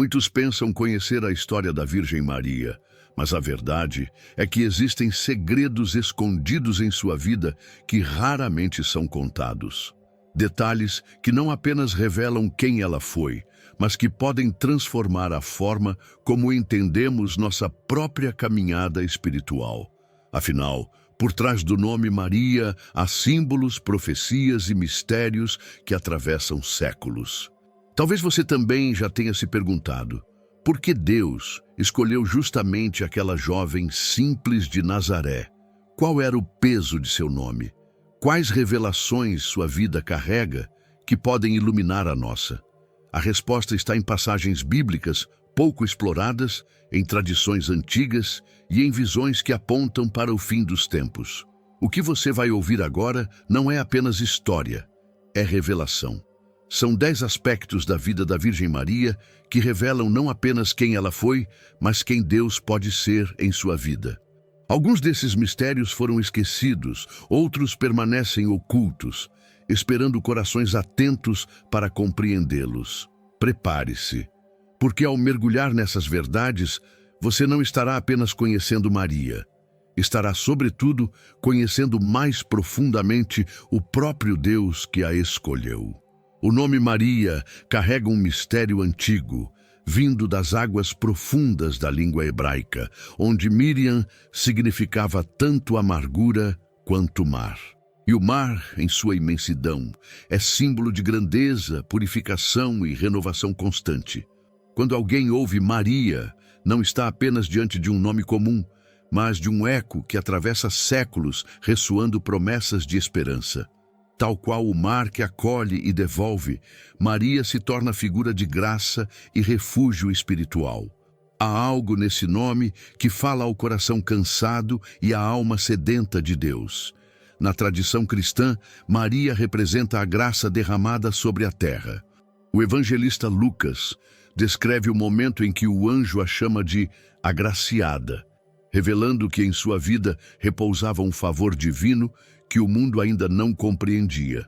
Muitos pensam conhecer a história da Virgem Maria, mas a verdade é que existem segredos escondidos em sua vida que raramente são contados. Detalhes que não apenas revelam quem ela foi, mas que podem transformar a forma como entendemos nossa própria caminhada espiritual. Afinal, por trás do nome Maria, há símbolos, profecias e mistérios que atravessam séculos. Talvez você também já tenha se perguntado: por que Deus escolheu justamente aquela jovem simples de Nazaré? Qual era o peso de seu nome? Quais revelações sua vida carrega que podem iluminar a nossa? A resposta está em passagens bíblicas pouco exploradas, em tradições antigas e em visões que apontam para o fim dos tempos. O que você vai ouvir agora não é apenas história, é revelação. São 10 aspectos da vida da Virgem Maria que revelam não apenas quem ela foi, mas quem Deus pode ser em sua vida. Alguns desses mistérios foram esquecidos, outros permanecem ocultos, esperando corações atentos para compreendê-los. Prepare-se, porque ao mergulhar nessas verdades, você não estará apenas conhecendo Maria, estará, sobretudo, conhecendo mais profundamente o próprio Deus que a escolheu. O nome Maria carrega um mistério antigo, vindo das águas profundas da língua hebraica, onde Miriam significava tanto amargura quanto mar. E o mar, em sua imensidão, é símbolo de grandeza, purificação e renovação constante. Quando alguém ouve Maria, não está apenas diante de um nome comum, mas de um eco que atravessa séculos, ressoando promessas de esperança. Tal qual o mar que acolhe e devolve, Maria se torna figura de graça e refúgio espiritual. Há algo nesse nome que fala ao coração cansado e à alma sedenta de Deus. Na tradição cristã, Maria representa a graça derramada sobre a terra. O evangelista Lucas descreve o momento em que o anjo a chama de agraciada, revelando que em sua vida repousava um favor divino que o mundo ainda não compreendia.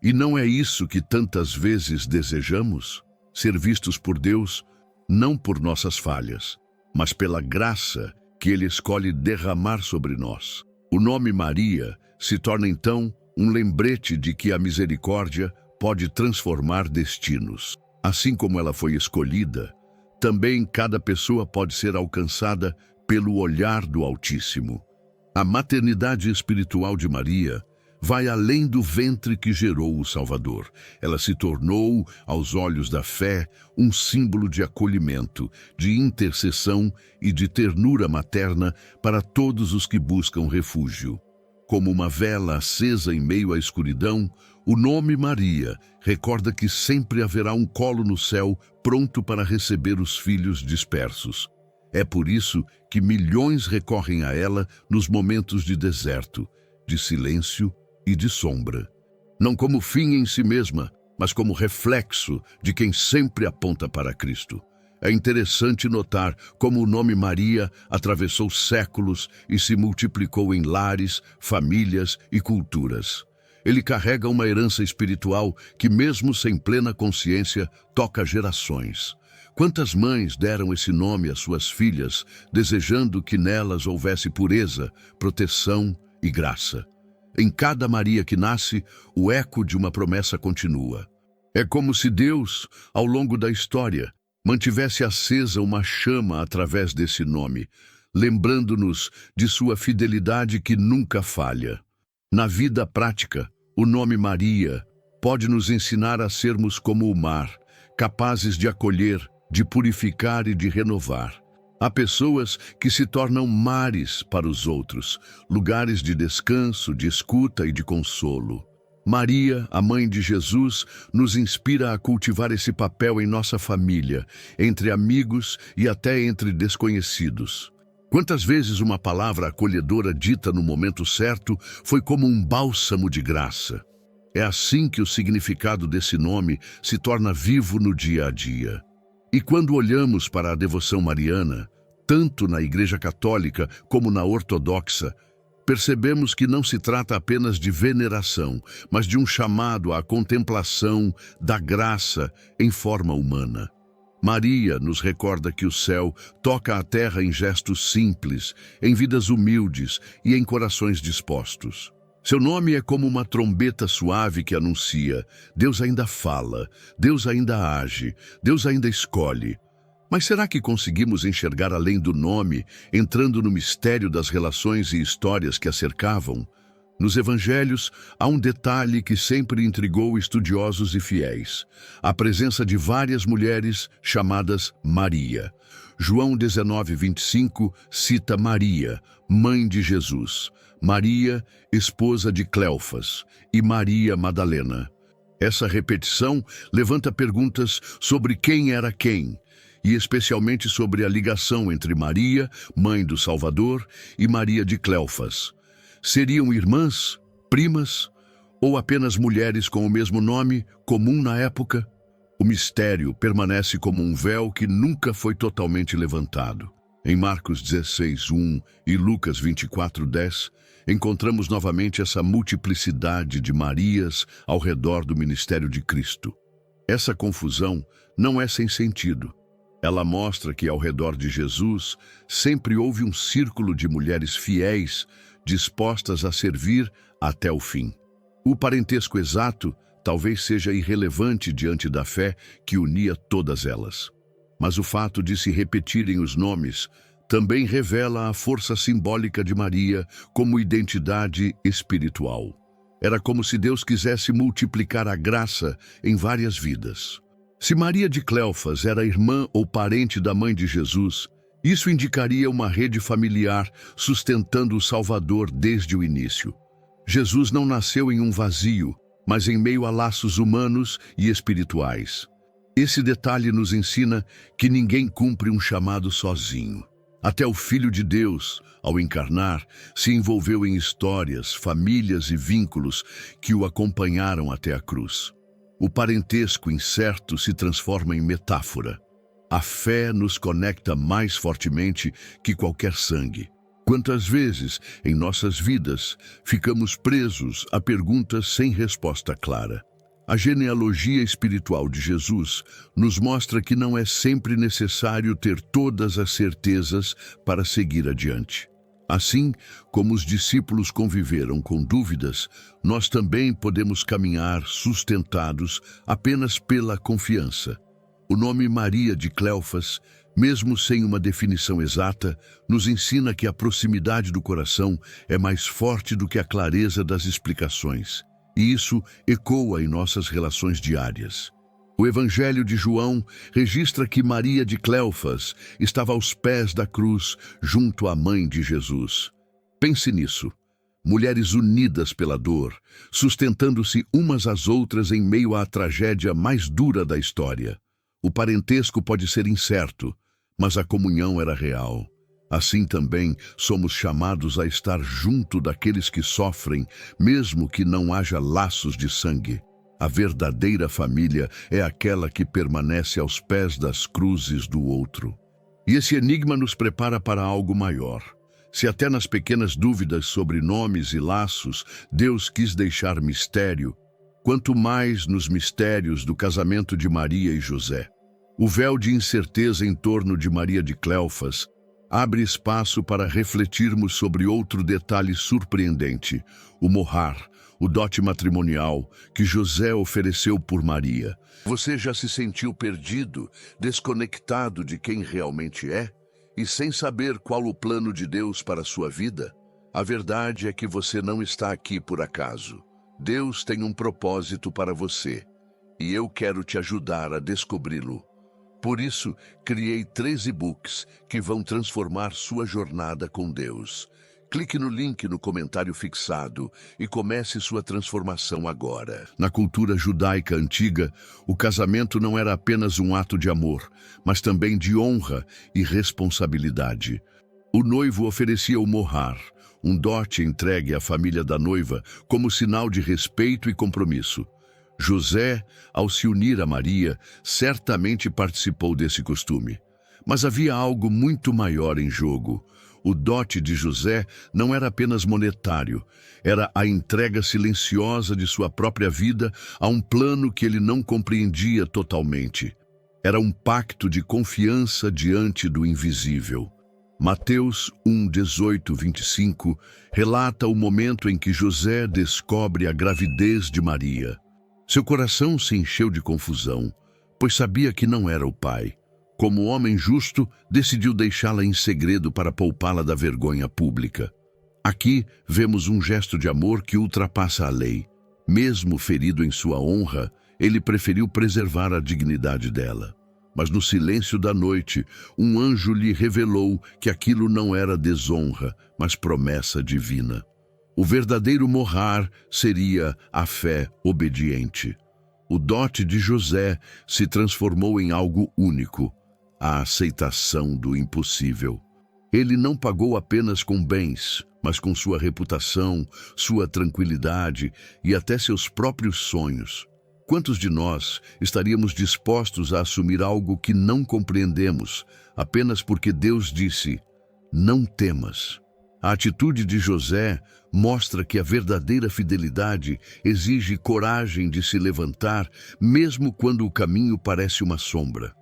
E não é isso que tantas vezes desejamos? Ser vistos por Deus, não por nossas falhas, mas pela graça que Ele escolhe derramar sobre nós. O nome Maria se torna então um lembrete de que a misericórdia pode transformar destinos. Assim como ela foi escolhida, também cada pessoa pode ser alcançada pelo olhar do Altíssimo. A maternidade espiritual de Maria vai além do ventre que gerou o Salvador. Ela se tornou, aos olhos da fé, um símbolo de acolhimento, de intercessão e de ternura materna para todos os que buscam refúgio. Como uma vela acesa em meio à escuridão, o nome Maria recorda que sempre haverá um colo no céu pronto para receber os filhos dispersos. É por isso que milhões recorrem a ela nos momentos de deserto, de silêncio e de sombra. Não como fim em si mesma, mas como reflexo de quem sempre aponta para Cristo. É interessante notar como o nome Maria atravessou séculos e se multiplicou em lares, famílias e culturas. Ele carrega uma herança espiritual que, mesmo sem plena consciência, toca gerações. Quantas mães deram esse nome às suas filhas, desejando que nelas houvesse pureza, proteção e graça? Em cada Maria que nasce, o eco de uma promessa continua. É como se Deus, ao longo da história, mantivesse acesa uma chama através desse nome, lembrando-nos de sua fidelidade que nunca falha. Na vida prática, o nome Maria pode nos ensinar a sermos como o mar, capazes de acolher, de purificar e de renovar. Há pessoas que se tornam mares para os outros, lugares de descanso, de escuta e de consolo. Maria, a mãe de Jesus, nos inspira a cultivar esse papel em nossa família, entre amigos e até entre desconhecidos. Quantas vezes uma palavra acolhedora dita no momento certo foi como um bálsamo de graça? É assim que o significado desse nome se torna vivo no dia a dia. E quando olhamos para a devoção mariana, tanto na Igreja Católica como na Ortodoxa, percebemos que não se trata apenas de veneração, mas de um chamado à contemplação da graça em forma humana. Maria nos recorda que o céu toca a terra em gestos simples, em vidas humildes e em corações dispostos. Seu nome é como uma trombeta suave que anuncia: Deus ainda fala, Deus ainda age, Deus ainda escolhe. Mas será que conseguimos enxergar além do nome, entrando no mistério das relações e histórias que a cercavam? Nos evangelhos, há um detalhe que sempre intrigou estudiosos e fiéis: a presença de várias mulheres chamadas Maria. João 19:25 cita Maria, mãe de Jesus, Maria, esposa de Cleofas, e Maria Madalena. Essa repetição levanta perguntas sobre quem era quem, e especialmente sobre a ligação entre Maria, mãe do Salvador, e Maria de Cleofas. Seriam irmãs, primas, ou apenas mulheres com o mesmo nome, comum na época? O mistério permanece como um véu que nunca foi totalmente levantado. Em Marcos 16:1 e Lucas 24:10, encontramos novamente essa multiplicidade de Marias ao redor do ministério de Cristo. Essa confusão não é sem sentido. Ela mostra que ao redor de Jesus sempre houve um círculo de mulheres fiéis, dispostas a servir até o fim. O parentesco exato talvez seja irrelevante diante da fé que unia todas elas. Mas o fato de se repetirem os nomes também revela a força simbólica de Maria como identidade espiritual. Era como se Deus quisesse multiplicar a graça em várias vidas. Se Maria de Cleofas era irmã ou parente da mãe de Jesus, isso indicaria uma rede familiar sustentando o Salvador desde o início. Jesus não nasceu em um vazio, mas em meio a laços humanos e espirituais. Esse detalhe nos ensina que ninguém cumpre um chamado sozinho. Até o Filho de Deus, ao encarnar, se envolveu em histórias, famílias e vínculos que o acompanharam até a cruz. O parentesco incerto se transforma em metáfora. A fé nos conecta mais fortemente que qualquer sangue. Quantas vezes, em nossas vidas, ficamos presos a perguntas sem resposta clara? A genealogia espiritual de Jesus nos mostra que não é sempre necessário ter todas as certezas para seguir adiante. Assim como os discípulos conviveram com dúvidas, nós também podemos caminhar sustentados apenas pela confiança. O nome Maria de Cleofas, mesmo sem uma definição exata, nos ensina que a proximidade do coração é mais forte do que a clareza das explicações. E isso ecoa em nossas relações diárias. O Evangelho de João registra que Maria de Cleofas estava aos pés da cruz, junto à mãe de Jesus. Pense nisso. Mulheres unidas pela dor, sustentando-se umas às outras em meio à tragédia mais dura da história. O parentesco pode ser incerto, mas a comunhão era real. Assim também somos chamados a estar junto daqueles que sofrem, mesmo que não haja laços de sangue. A verdadeira família é aquela que permanece aos pés das cruzes do outro. E esse enigma nos prepara para algo maior. Se até nas pequenas dúvidas sobre nomes e laços Deus quis deixar mistério, quanto mais nos mistérios do casamento de Maria e José. O véu de incerteza em torno de Maria de Cleofas abre espaço para refletirmos sobre outro detalhe surpreendente: o mohar, o dote matrimonial que José ofereceu por Maria. Você já se sentiu perdido, desconectado de quem realmente é? E sem saber qual o plano de Deus para a sua vida? A verdade é que você não está aqui por acaso. Deus tem um propósito para você, e eu quero te ajudar a descobri-lo. Por isso, criei 3 e-books que vão transformar sua jornada com Deus. Clique no link no comentário fixado e comece sua transformação agora. Na cultura judaica antiga, o casamento não era apenas um ato de amor, mas também de honra e responsabilidade. O noivo oferecia o mohar, um dote entregue à família da noiva como sinal de respeito e compromisso. José, ao se unir a Maria, certamente participou desse costume. Mas havia algo muito maior em jogo. O dote de José não era apenas monetário, era a entrega silenciosa de sua própria vida a um plano que ele não compreendia totalmente. Era um pacto de confiança diante do invisível. Mateus 1, 18, 25 relata o momento em que José descobre a gravidez de Maria. Seu coração se encheu de confusão, pois sabia que não era o pai. Como homem justo, decidiu deixá-la em segredo para poupá-la da vergonha pública. Aqui vemos um gesto de amor que ultrapassa a lei. Mesmo ferido em sua honra, ele preferiu preservar a dignidade dela. Mas no silêncio da noite, um anjo lhe revelou que aquilo não era desonra, mas promessa divina. O verdadeiro morrar seria a fé obediente. O dote de José se transformou em algo único, a aceitação do impossível. Ele não pagou apenas com bens, mas com sua reputação, sua tranquilidade e até seus próprios sonhos. Quantos de nós estaríamos dispostos a assumir algo que não compreendemos, apenas porque Deus disse, não temas? A atitude de José mostra que a verdadeira fidelidade exige coragem de se levantar, mesmo quando o caminho parece uma sombra.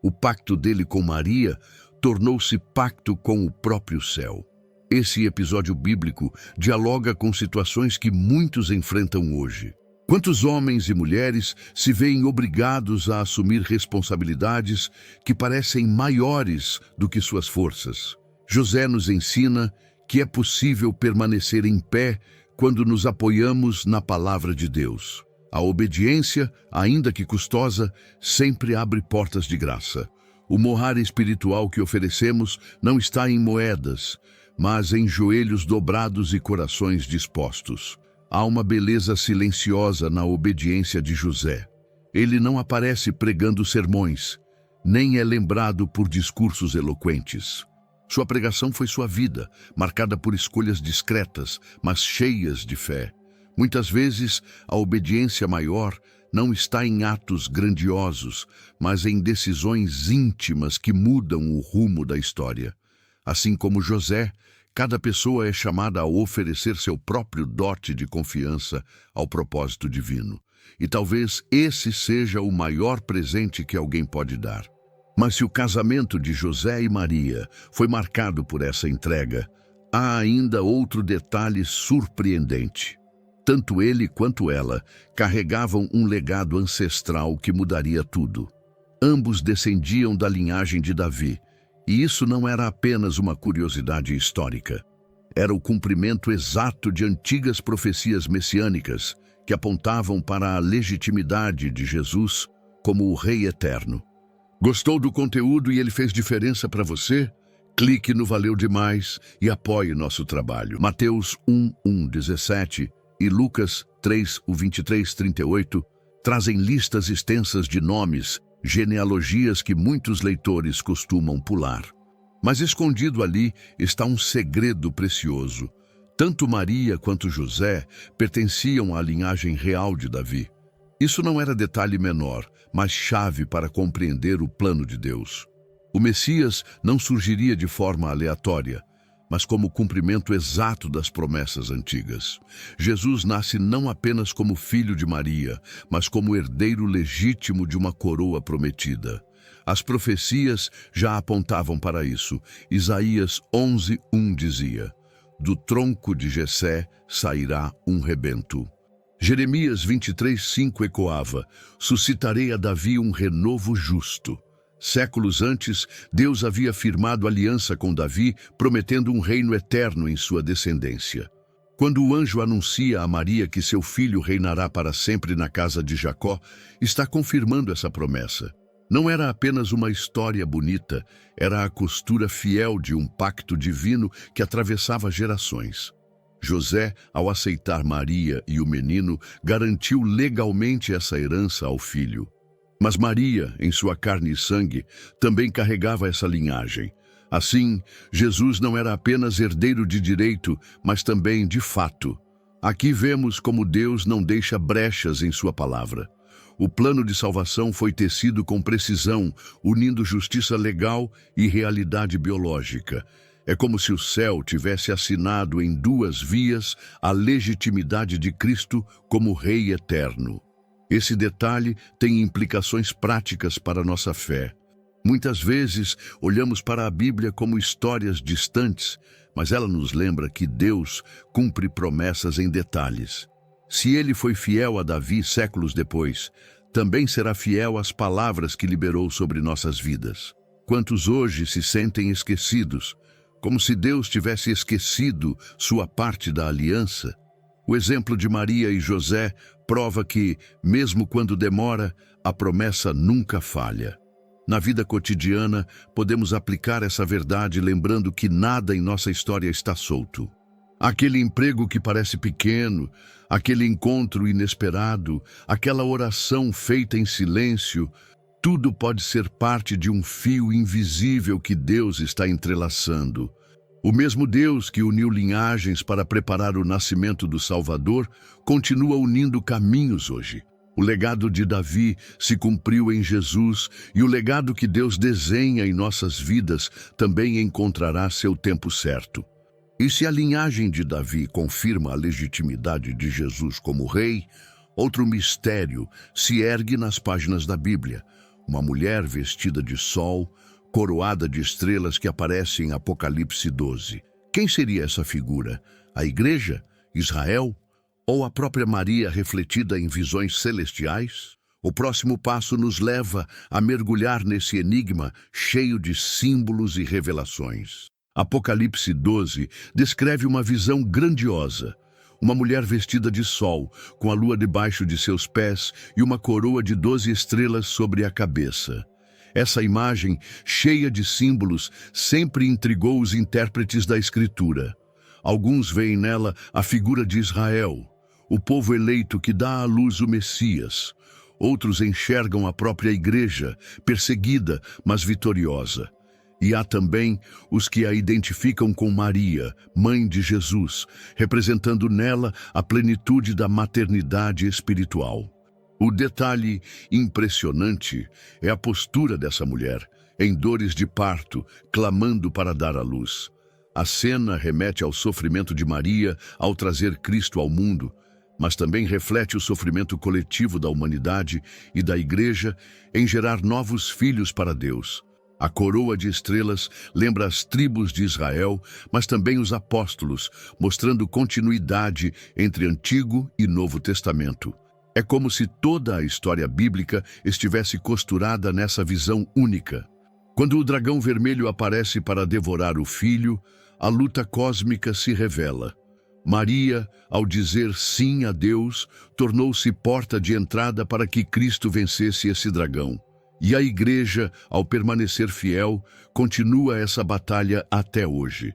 O pacto dele com Maria tornou-se pacto com o próprio céu. Esse episódio bíblico dialoga com situações que muitos enfrentam hoje. Quantos homens e mulheres se veem obrigados a assumir responsabilidades que parecem maiores do que suas forças? José nos ensina que é possível permanecer em pé quando nos apoiamos na palavra de Deus. A obediência, ainda que custosa, sempre abre portas de graça. O morrar espiritual que oferecemos não está em moedas, mas em joelhos dobrados e corações dispostos. Há uma beleza silenciosa na obediência de José. Ele não aparece pregando sermões, nem é lembrado por discursos eloquentes. Sua pregação foi sua vida, marcada por escolhas discretas, mas cheias de fé. Muitas vezes, a obediência maior não está em atos grandiosos, mas em decisões íntimas que mudam o rumo da história. Assim como José, cada pessoa é chamada a oferecer seu próprio dote de confiança ao propósito divino. E talvez esse seja o maior presente que alguém pode dar. Mas se o casamento de José e Maria foi marcado por essa entrega, há ainda outro detalhe surpreendente. Tanto ele quanto ela carregavam um legado ancestral que mudaria tudo. Ambos descendiam da linhagem de Davi, e isso não era apenas uma curiosidade histórica. Era o cumprimento exato de antigas profecias messiânicas que apontavam para a legitimidade de Jesus como o Rei Eterno. Gostou do conteúdo e ele fez diferença para você? Clique no Valeu Demais e apoie nosso trabalho. Mateus 1, 17 e Lucas 3, 23, 38 trazem listas extensas de nomes, genealogias que muitos leitores costumam pular. Mas escondido ali está um segredo precioso. Tanto Maria quanto José pertenciam à linhagem real de Davi. Isso não era detalhe menor, mas chave para compreender o plano de Deus. O Messias não surgiria de forma aleatória, mas como cumprimento exato das promessas antigas. Jesus nasce não apenas como filho de Maria, mas como herdeiro legítimo de uma coroa prometida. As profecias já apontavam para isso. Isaías 11:1 dizia, do tronco de Jessé sairá um rebento. Jeremias 23:5 ecoava, suscitarei a Davi um renovo justo. Séculos antes, Deus havia firmado aliança com Davi, prometendo um reino eterno em sua descendência. Quando o anjo anuncia a Maria que seu filho reinará para sempre na casa de Jacó, está confirmando essa promessa. Não era apenas uma história bonita, era a costura fiel de um pacto divino que atravessava gerações. José, ao aceitar Maria e o menino, garantiu legalmente essa herança ao filho. Mas Maria, em sua carne e sangue, também carregava essa linhagem. Assim, Jesus não era apenas herdeiro de direito, mas também de fato. Aqui vemos como Deus não deixa brechas em sua palavra. O plano de salvação foi tecido com precisão, unindo justiça legal e realidade biológica. É como se o céu tivesse assinado em duas vias a legitimidade de Cristo como Rei eterno. Esse detalhe tem implicações práticas para a nossa fé. Muitas vezes olhamos para a Bíblia como histórias distantes, mas ela nos lembra que Deus cumpre promessas em detalhes. Se ele foi fiel a Davi séculos depois, também será fiel às palavras que liberou sobre nossas vidas. Quantos hoje se sentem esquecidos, como se Deus tivesse esquecido sua parte da aliança? O exemplo de Maria e José prova que, mesmo quando demora, a promessa nunca falha. Na vida cotidiana, podemos aplicar essa verdade lembrando que nada em nossa história está solto. Aquele emprego que parece pequeno, aquele encontro inesperado, aquela oração feita em silêncio, tudo pode ser parte de um fio invisível que Deus está entrelaçando. O mesmo Deus que uniu linhagens para preparar o nascimento do Salvador, continua unindo caminhos hoje. O legado de Davi se cumpriu em Jesus e o legado que Deus desenha em nossas vidas também encontrará seu tempo certo. E se a linhagem de Davi confirma a legitimidade de Jesus como rei, outro mistério se ergue nas páginas da Bíblia. Uma mulher vestida de sol, coroada de estrelas que aparece em Apocalipse 12. Quem seria essa figura? A igreja? Israel? Ou a própria Maria refletida em visões celestiais? O próximo passo nos leva a mergulhar nesse enigma cheio de símbolos e revelações. Apocalipse 12 descreve uma visão grandiosa. Uma mulher vestida de sol, com a lua debaixo de seus pés e uma coroa de 12 estrelas sobre a cabeça. Essa imagem, cheia de símbolos, sempre intrigou os intérpretes da Escritura. Alguns veem nela a figura de Israel, o povo eleito que dá à luz o Messias. Outros enxergam a própria igreja, perseguida, mas vitoriosa. E há também os que a identificam com Maria, mãe de Jesus, representando nela a plenitude da maternidade espiritual. O detalhe impressionante é a postura dessa mulher, em dores de parto, clamando para dar à luz. A cena remete ao sofrimento de Maria ao trazer Cristo ao mundo, mas também reflete o sofrimento coletivo da humanidade e da Igreja em gerar novos filhos para Deus. A coroa de estrelas lembra as tribos de Israel, mas também os apóstolos, mostrando continuidade entre Antigo e Novo Testamento. É como se toda a história bíblica estivesse costurada nessa visão única. Quando o dragão vermelho aparece para devorar o filho, a luta cósmica se revela. Maria, ao dizer sim a Deus, tornou-se porta de entrada para que Cristo vencesse esse dragão. E a Igreja, ao permanecer fiel, continua essa batalha até hoje.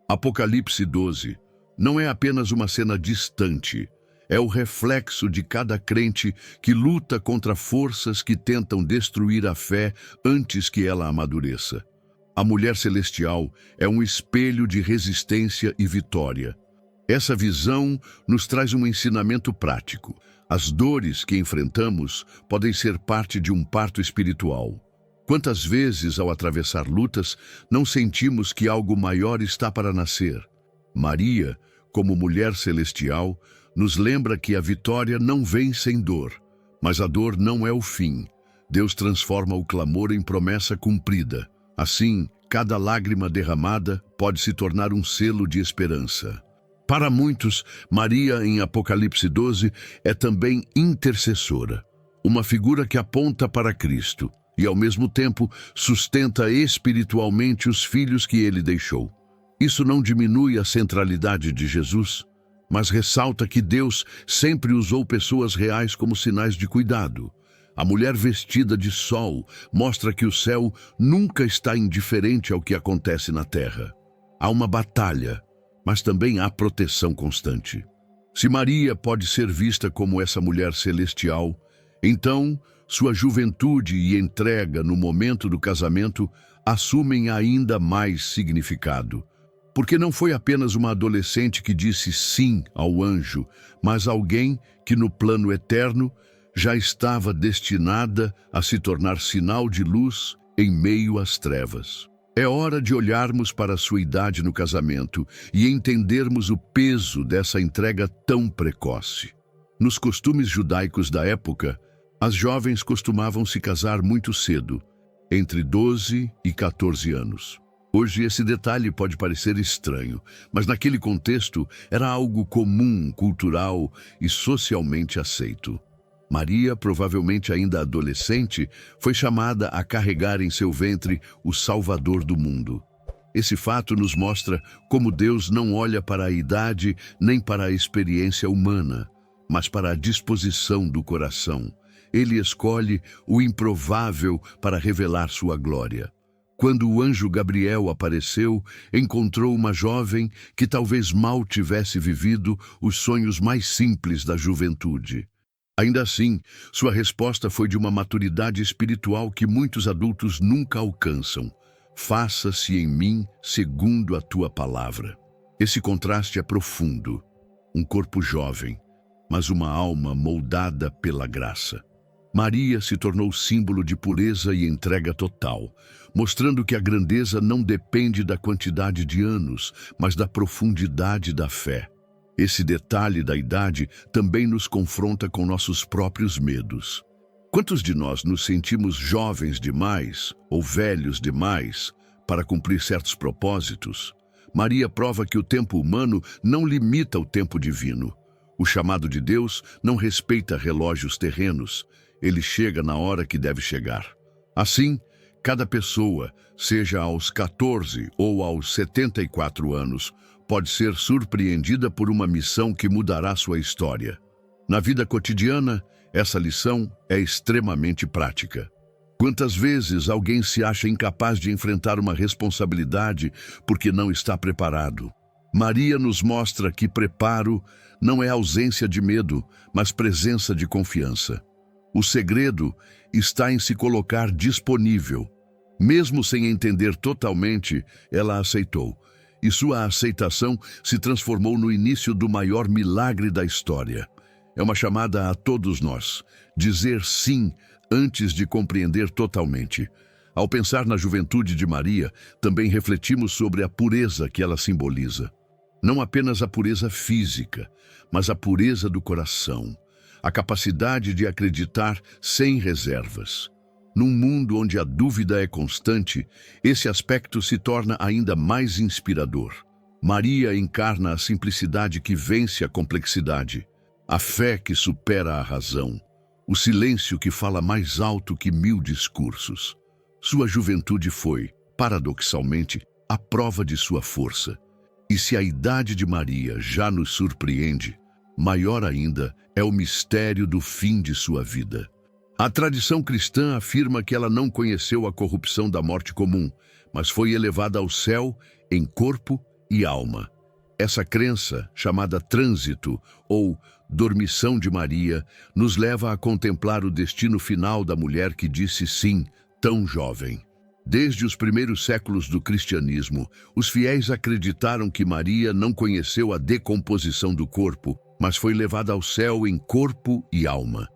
Apocalipse 12 não é apenas uma cena distante, é o reflexo de cada crente que luta contra forças que tentam destruir a fé antes que ela amadureça. A mulher celestial é um espelho de resistência e vitória. Essa visão nos traz um ensinamento prático. As dores que enfrentamos podem ser parte de um parto espiritual. Quantas vezes, ao atravessar lutas, não sentimos que algo maior está para nascer? Maria, como mulher celestial, nos lembra que a vitória não vem sem dor, mas a dor não é o fim. Deus transforma o clamor em promessa cumprida. Assim, cada lágrima derramada pode se tornar um selo de esperança. Para muitos, Maria, em Apocalipse 12, é também intercessora, uma figura que aponta para Cristo e, ao mesmo tempo, sustenta espiritualmente os filhos que ele deixou. Isso não diminui a centralidade de Jesus, mas ressalta que Deus sempre usou pessoas reais como sinais de cuidado. A mulher vestida de sol mostra que o céu nunca está indiferente ao que acontece na terra. Há uma batalha, mas também há proteção constante. Se Maria pode ser vista como essa mulher celestial, então sua juventude e entrega no momento do casamento assumem ainda mais significado. Porque não foi apenas uma adolescente que disse sim ao anjo, mas alguém que no plano eterno já estava destinada a se tornar sinal de luz em meio às trevas. É hora de olharmos para a sua idade no casamento e entendermos o peso dessa entrega tão precoce. Nos costumes judaicos da época, as jovens costumavam se casar muito cedo, entre 12 e 14 anos. Hoje esse detalhe pode parecer estranho, mas naquele contexto era algo comum, cultural e socialmente aceito. Maria, provavelmente ainda adolescente, foi chamada a carregar em seu ventre o Salvador do mundo. Esse fato nos mostra como Deus não olha para a idade nem para a experiência humana, mas para a disposição do coração. Ele escolhe o improvável para revelar sua glória. Quando o anjo Gabriel apareceu, encontrou uma jovem que talvez mal tivesse vivido os sonhos mais simples da juventude. Ainda assim, sua resposta foi de uma maturidade espiritual que muitos adultos nunca alcançam. Faça-se em mim segundo a tua palavra. Esse contraste é profundo. Um corpo jovem, mas uma alma moldada pela graça. Maria se tornou símbolo de pureza e entrega total, mostrando que a grandeza não depende da quantidade de anos, mas da profundidade da fé. Esse detalhe da idade também nos confronta com nossos próprios medos. Quantos de nós nos sentimos jovens demais ou velhos demais para cumprir certos propósitos? Maria prova que o tempo humano não limita o tempo divino. O chamado de Deus não respeita relógios terrenos. Ele chega na hora que deve chegar. Assim, cada pessoa, seja aos 14 ou aos 74 anos, pode ser surpreendida por uma missão que mudará sua história. Na vida cotidiana, essa lição é extremamente prática. Quantas vezes alguém se acha incapaz de enfrentar uma responsabilidade porque não está preparado? Maria nos mostra que preparo não é ausência de medo, mas presença de confiança. O segredo está em se colocar disponível. Mesmo sem entender totalmente, ela aceitou. E sua aceitação se transformou no início do maior milagre da história. É uma chamada a todos nós, dizer sim antes de compreender totalmente. Ao pensar na juventude de Maria, também refletimos sobre a pureza que ela simboliza. Não apenas a pureza física, mas a pureza do coração. A capacidade de acreditar sem reservas. Num mundo onde a dúvida é constante, esse aspecto se torna ainda mais inspirador. Maria encarna a simplicidade que vence a complexidade, a fé que supera a razão, o silêncio que fala mais alto que 1000 discursos. Sua juventude foi, paradoxalmente, a prova de sua força. E se a idade de Maria já nos surpreende, maior ainda é o mistério do fim de sua vida. A tradição cristã afirma que ela não conheceu a corrupção da morte comum, mas foi elevada ao céu em corpo e alma. Essa crença, chamada trânsito ou dormição de Maria, nos leva a contemplar o destino final da mulher que disse sim, tão jovem. Desde os primeiros séculos do cristianismo, os fiéis acreditaram que Maria não conheceu a decomposição do corpo, mas foi levada ao céu em corpo e alma.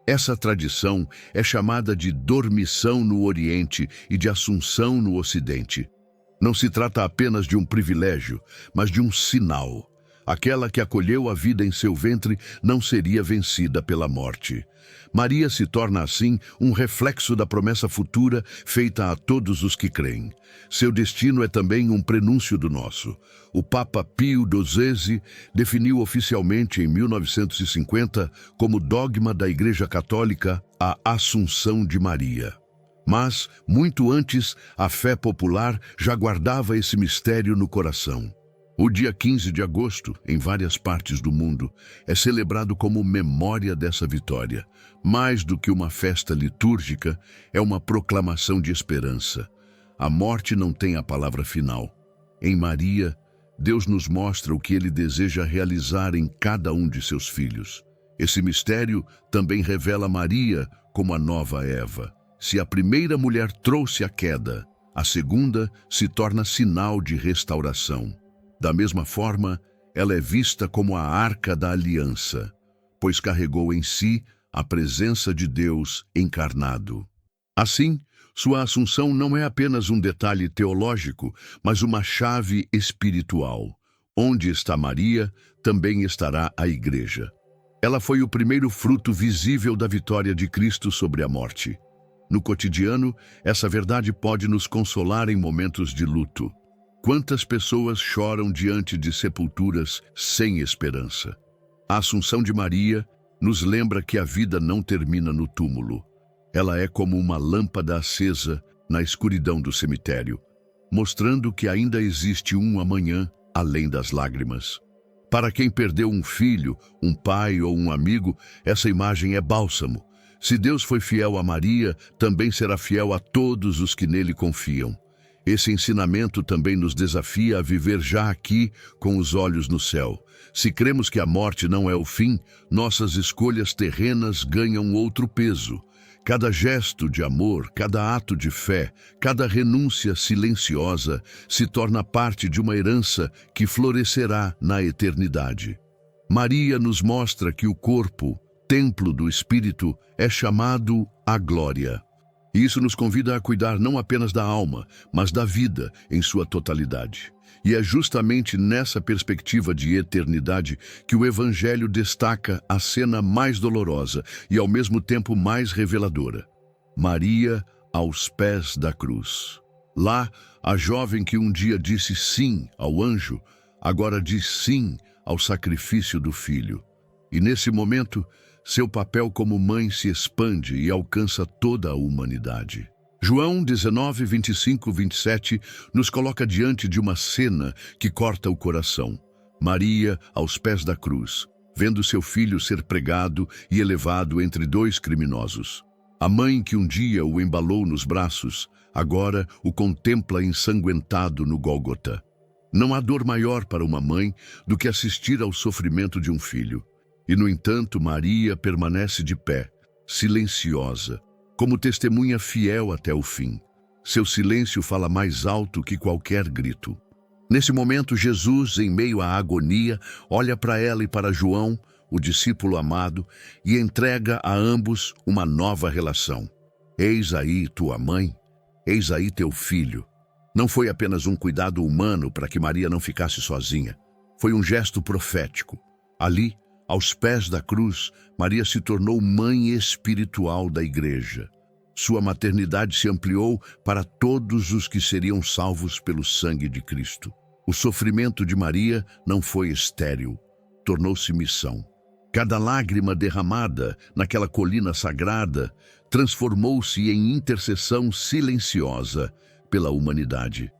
Essa tradição é chamada de dormição no Oriente e de assunção no Ocidente. Não se trata apenas de um privilégio, mas de um sinal. Aquela que acolheu a vida em seu ventre não seria vencida pela morte. Maria se torna, assim, um reflexo da promessa futura feita a todos os que creem. Seu destino é também um prenúncio do nosso. O Papa Pio XII definiu oficialmente em 1950 como dogma da Igreja Católica a Assunção de Maria. Mas, muito antes, a fé popular já guardava esse mistério no coração. O dia 15 de agosto, em várias partes do mundo, é celebrado como memória dessa vitória. Mais do que uma festa litúrgica, é uma proclamação de esperança. A morte não tem a palavra final. Em Maria, Deus nos mostra o que Ele deseja realizar em cada um de seus filhos. Esse mistério também revela Maria como a nova Eva. Se a primeira mulher trouxe a queda, a segunda se torna sinal de restauração. Da mesma forma, ela é vista como a Arca da Aliança, pois carregou em si a presença de Deus encarnado. Assim, sua assunção não é apenas um detalhe teológico, mas uma chave espiritual. Onde está Maria, também estará a Igreja. Ela foi o primeiro fruto visível da vitória de Cristo sobre a morte. No cotidiano, essa verdade pode nos consolar em momentos de luto. Quantas pessoas choram diante de sepulturas sem esperança? A Assunção de Maria nos lembra que a vida não termina no túmulo. Ela é como uma lâmpada acesa na escuridão do cemitério, mostrando que ainda existe um amanhã além das lágrimas. Para quem perdeu um filho, um pai ou um amigo, essa imagem é bálsamo. Se Deus foi fiel a Maria, também será fiel a todos os que nele confiam. Esse ensinamento também nos desafia a viver já aqui com os olhos no céu. Se cremos que a morte não é o fim, nossas escolhas terrenas ganham outro peso. Cada gesto de amor, cada ato de fé, cada renúncia silenciosa se torna parte de uma herança que florescerá na eternidade. Maria nos mostra que o corpo, templo do Espírito, é chamado à glória. E isso nos convida a cuidar não apenas da alma, mas da vida em sua totalidade. E é justamente nessa perspectiva de eternidade que o Evangelho destaca a cena mais dolorosa e ao mesmo tempo mais reveladora. Maria aos pés da cruz. Lá, a jovem que um dia disse sim ao anjo, agora diz sim ao sacrifício do filho. E nesse momento, seu papel como mãe se expande e alcança toda a humanidade. João 19, 25, 27 nos coloca diante de uma cena que corta o coração. Maria aos pés da cruz, vendo seu filho ser pregado e elevado entre dois criminosos. A mãe que um dia o embalou nos braços, agora o contempla ensanguentado no Gólgota. Não há dor maior para uma mãe do que assistir ao sofrimento de um filho. E, no entanto, Maria permanece de pé, silenciosa, como testemunha fiel até o fim. Seu silêncio fala mais alto que qualquer grito. Nesse momento, Jesus, em meio à agonia, olha para ela e para João, o discípulo amado, e entrega a ambos uma nova relação. Eis aí tua mãe, eis aí teu filho. Não foi apenas um cuidado humano para que Maria não ficasse sozinha. Foi um gesto profético. Ali, aos pés da cruz, Maria se tornou mãe espiritual da Igreja. Sua maternidade se ampliou para todos os que seriam salvos pelo sangue de Cristo. O sofrimento de Maria não foi estéril, tornou-se missão. Cada lágrima derramada naquela colina sagrada transformou-se em intercessão silenciosa pela humanidade.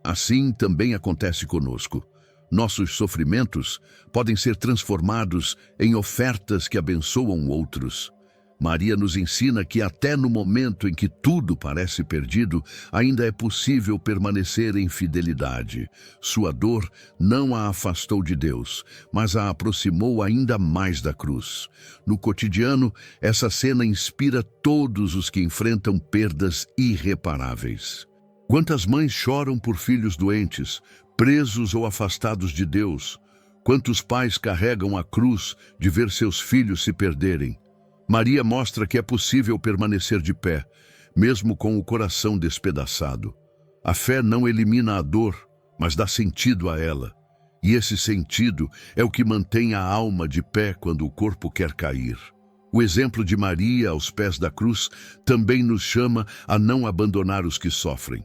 Assim também acontece conosco. Nossos sofrimentos podem ser transformados em ofertas que abençoam outros. Maria nos ensina que até no momento em que tudo parece perdido, ainda é possível permanecer em fidelidade. Sua dor não a afastou de Deus, mas a aproximou ainda mais da cruz. No cotidiano, essa cena inspira todos os que enfrentam perdas irreparáveis. Quantas mães choram por filhos doentes, presos ou afastados de Deus? Quantos pais carregam a cruz de ver seus filhos se perderem? Maria mostra que é possível permanecer de pé, mesmo com o coração despedaçado. A fé não elimina a dor, mas dá sentido a ela. E esse sentido é o que mantém a alma de pé quando o corpo quer cair. O exemplo de Maria aos pés da cruz também nos chama a não abandonar os que sofrem.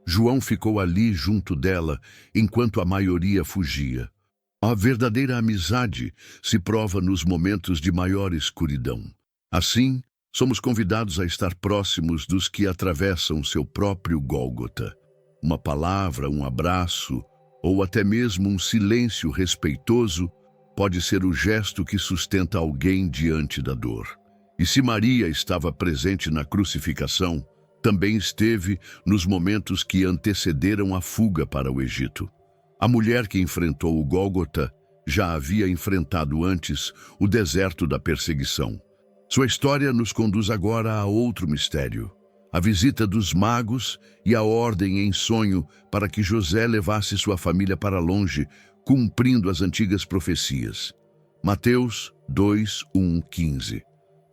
João ficou ali junto dela, enquanto a maioria fugia. A verdadeira amizade se prova nos momentos de maior escuridão. Assim, somos convidados a estar próximos dos que atravessam seu próprio Gólgota. Uma palavra, um abraço, ou até mesmo um silêncio respeitoso pode ser o gesto que sustenta alguém diante da dor. E se Maria estava presente na crucificação, também esteve nos momentos que antecederam a fuga para o Egito. A mulher que enfrentou o Gólgota já havia enfrentado antes o deserto da perseguição. Sua história nos conduz agora a outro mistério, a visita dos magos e a ordem em sonho para que José levasse sua família para longe, cumprindo as antigas profecias. Mateus 2, 1, 15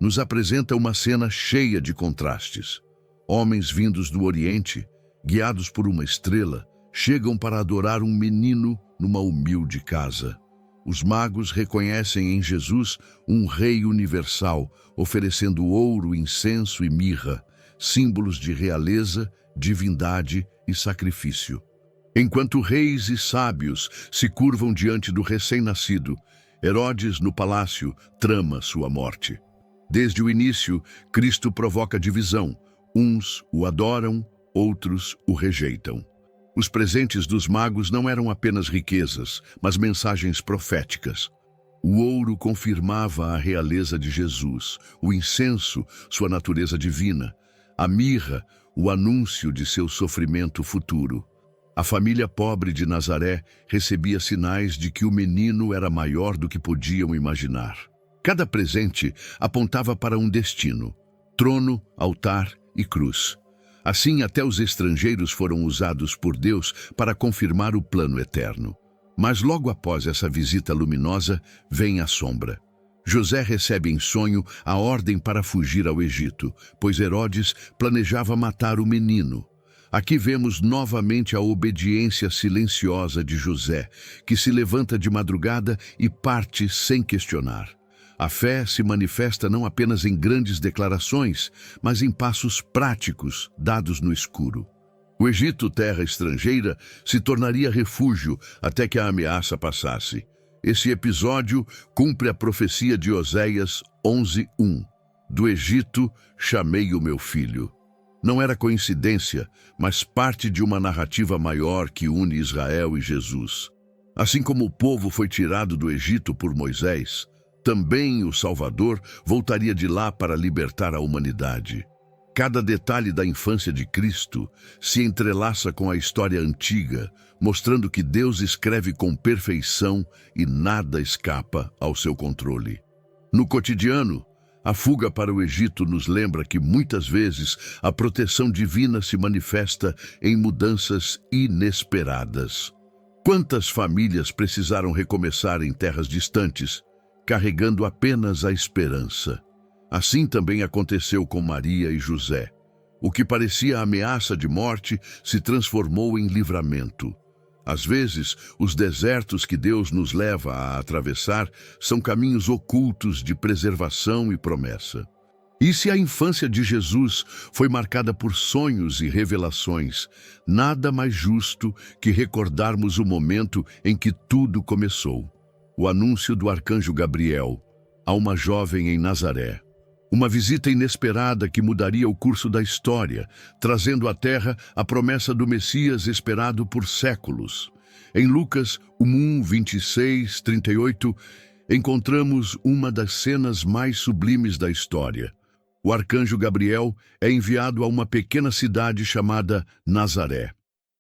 nos apresenta uma cena cheia de contrastes. Homens vindos do Oriente, guiados por uma estrela, chegam para adorar um menino numa humilde casa. Os magos reconhecem em Jesus um rei universal, oferecendo ouro, incenso e mirra, símbolos de realeza, divindade e sacrifício. Enquanto reis e sábios se curvam diante do recém-nascido, Herodes, no palácio, trama sua morte. Desde o início, Cristo provoca divisão. Uns o adoram, outros o rejeitam. Os presentes dos magos não eram apenas riquezas, mas mensagens proféticas. O ouro confirmava a realeza de Jesus, o incenso, sua natureza divina, a mirra, o anúncio de seu sofrimento futuro. A família pobre de Nazaré recebia sinais de que o menino era maior do que podiam imaginar. Cada presente apontava para um destino: trono, altar e cruz. Assim, até os estrangeiros foram usados por Deus para confirmar o plano eterno. Mas logo após essa visita luminosa, vem a sombra. José recebe em sonho a ordem para fugir ao Egito, pois Herodes planejava matar o menino. Aqui vemos novamente a obediência silenciosa de José, que se levanta de madrugada e parte sem questionar. A fé se manifesta não apenas em grandes declarações, mas em passos práticos dados no escuro. O Egito, terra estrangeira, se tornaria refúgio até que a ameaça passasse. Esse episódio cumpre a profecia de Oséias 11:1. Do Egito chamei o meu filho. Não era coincidência, mas parte de uma narrativa maior que une Israel e Jesus. Assim como o povo foi tirado do Egito por Moisés, também o Salvador voltaria de lá para libertar a humanidade. Cada detalhe da infância de Cristo se entrelaça com a história antiga, mostrando que Deus escreve com perfeição e nada escapa ao seu controle. No cotidiano, a fuga para o Egito nos lembra que muitas vezes a proteção divina se manifesta em mudanças inesperadas. Quantas famílias precisaram recomeçar em terras distantes, carregando apenas a esperança? Assim também aconteceu com Maria e José. O que parecia ameaça de morte se transformou em livramento. Às vezes, os desertos que Deus nos leva a atravessar são caminhos ocultos de preservação e promessa. E se a infância de Jesus foi marcada por sonhos e revelações, nada mais justo que recordarmos o momento em que tudo começou. O anúncio do arcanjo Gabriel a uma jovem em Nazaré. Uma visita inesperada que mudaria o curso da história, trazendo à Terra a promessa do Messias esperado por séculos. Em Lucas 1:26-38, encontramos uma das cenas mais sublimes da história. O arcanjo Gabriel é enviado a uma pequena cidade chamada Nazaré.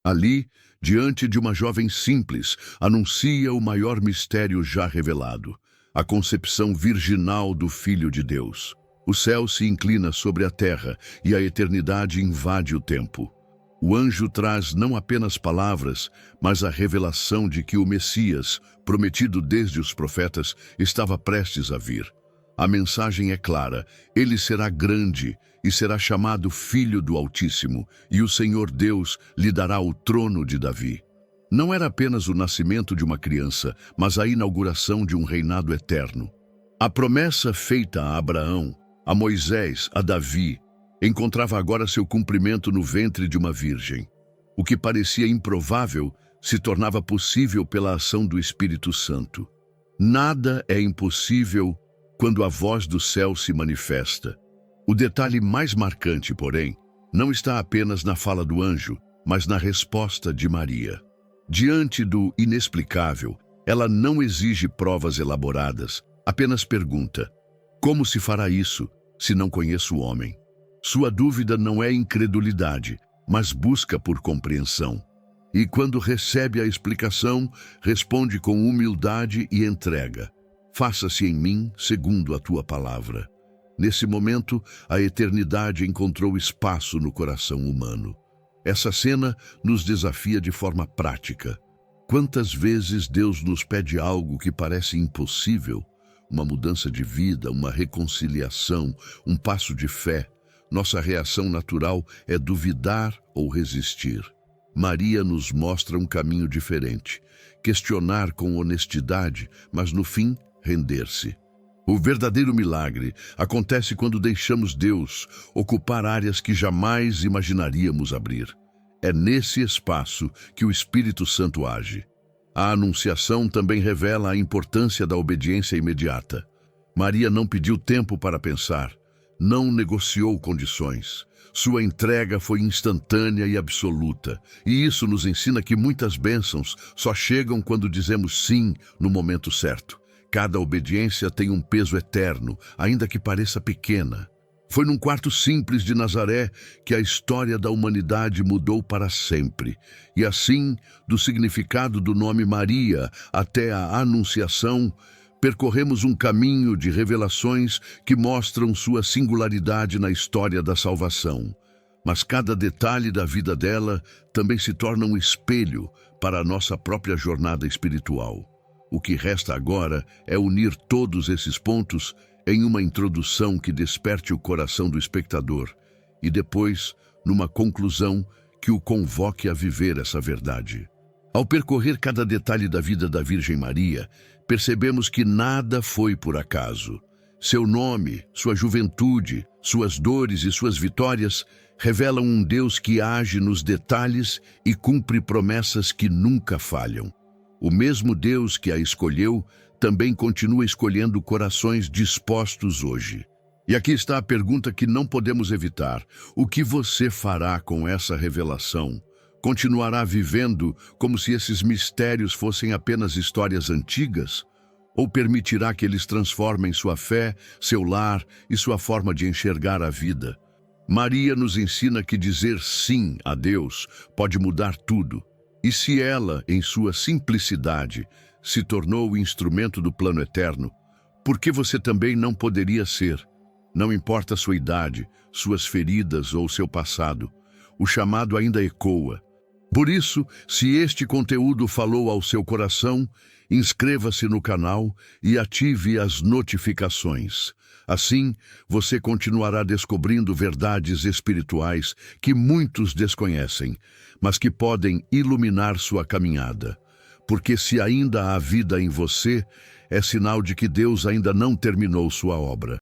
Ali, diante de uma jovem simples, anuncia o maior mistério já revelado: a concepção virginal do Filho de Deus. O céu se inclina sobre a terra e a eternidade invade o tempo. O anjo traz não apenas palavras, mas a revelação de que o Messias, prometido desde os profetas, estava prestes a vir. A mensagem é clara: ele será grande e será chamado Filho do Altíssimo, e o Senhor Deus lhe dará o trono de Davi. Não era apenas o nascimento de uma criança, mas a inauguração de um reinado eterno. A promessa feita a Abraão, a Moisés, a Davi, encontrava agora seu cumprimento no ventre de uma virgem. O que parecia improvável se tornava possível pela ação do Espírito Santo. Nada é impossível quando a voz do céu se manifesta. O detalhe mais marcante, porém, não está apenas na fala do anjo, mas na resposta de Maria. Diante do inexplicável, ela não exige provas elaboradas, apenas pergunta: como se fará isso, se não conheço o homem? Sua dúvida não é incredulidade, mas busca por compreensão. E quando recebe a explicação, responde com humildade e entrega: faça-se em mim segundo a tua palavra. Nesse momento, a eternidade encontrou espaço no coração humano. Essa cena nos desafia de forma prática. Quantas vezes Deus nos pede algo que parece impossível? Uma mudança de vida, uma reconciliação, um passo de fé. Nossa reação natural é duvidar ou resistir. Maria nos mostra um caminho diferente. Questionar com honestidade, mas no fim, render-se. O verdadeiro milagre acontece quando deixamos Deus ocupar áreas que jamais imaginaríamos abrir. É nesse espaço que o Espírito Santo age. A Anunciação também revela a importância da obediência imediata. Maria não pediu tempo para pensar, não negociou condições. Sua entrega foi instantânea e absoluta, e isso nos ensina que muitas bênçãos só chegam quando dizemos sim no momento certo. Cada obediência tem um peso eterno, ainda que pareça pequena. Foi num quarto simples de Nazaré que a história da humanidade mudou para sempre. E assim, do significado do nome Maria até a Anunciação, percorremos um caminho de revelações que mostram sua singularidade na história da salvação. Mas cada detalhe da vida dela também se torna um espelho para a nossa própria jornada espiritual. O que resta agora é unir todos esses pontos em uma introdução que desperte o coração do espectador e depois, numa conclusão, que o convoque a viver essa verdade. Ao percorrer cada detalhe da vida da Virgem Maria, percebemos que nada foi por acaso. Seu nome, sua juventude, suas dores e suas vitórias revelam um Deus que age nos detalhes e cumpre promessas que nunca falham. O mesmo Deus que a escolheu também continua escolhendo corações dispostos hoje. E aqui está a pergunta que não podemos evitar. O que você fará com essa revelação? Continuará vivendo como se esses mistérios fossem apenas histórias antigas? Ou permitirá que eles transformem sua fé, seu lar e sua forma de enxergar a vida? Maria nos ensina que dizer sim a Deus pode mudar tudo. E se ela, em sua simplicidade, se tornou o instrumento do plano eterno, por que você também não poderia ser? Não importa sua idade, suas feridas ou seu passado, o chamado ainda ecoa. Por isso, se este conteúdo falou ao seu coração, inscreva-se no canal e ative as notificações. Assim, você continuará descobrindo verdades espirituais que muitos desconhecem, mas que podem iluminar sua caminhada. Porque se ainda há vida em você, é sinal de que Deus ainda não terminou sua obra.